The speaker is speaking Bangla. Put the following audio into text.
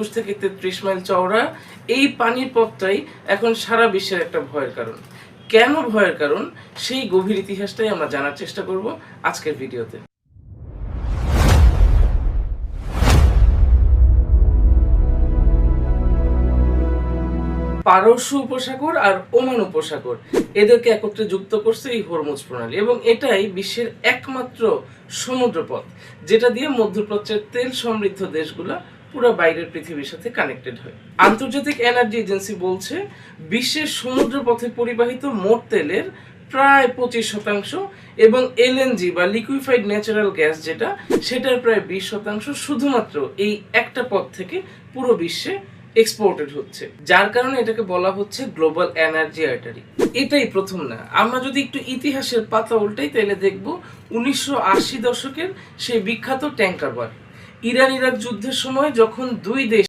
21 থেকে 33 মাইল চওড়া এই পানির পথটাই এখন সারা বিশ্বের একটা ভয়ের কারণ। কেন ভয়ের কারণ সেই গভীর ইতিহাসটাই আমরা জানার চেষ্টা করব আজকের ভিডিওতে। পারস্য উপসাগর আর ওমান উপসাগর এদেরকে একত্রে যুক্ত করছে এই হরমুজ প্রণালী, এবং এটাই বিশ্বের একমাত্র সমুদ্রপথ যেটা দিয়ে মধ্যপ্রাচ্যের তেল সমৃদ্ধ দেশগুলো পুরো বাইরের পৃথিবীর সাথে কানেক্টেড হয়। আন্তর্জাতিক এনার্জি এজেন্সি বলছে বিশ্বের সমুদ্রপথে পরিবাহিত মোট তেলের প্রায় 25% এবং এলএনজি বা লিকুইফাইড ন্যাচারাল গ্যাস যেটা সেটার প্রায় 20% শুধুমাত্র এই একটা পথ থেকে পুরো বিশ্বে এক্সপোর্টেড হচ্ছে, যার কারণে এটাকে বলা হচ্ছে গ্লোবাল এনার্জি আর্টারি। এটাই প্রথম না, আমরা যদি একটু ইতিহাসের পাতা উল্টাই তাহলে দেখব 1980 দশকের সেই বিখ্যাত ট্যাঙ্কার বার। ইরান ইরাক যুদ্ধের সময় যখন দুই দেশ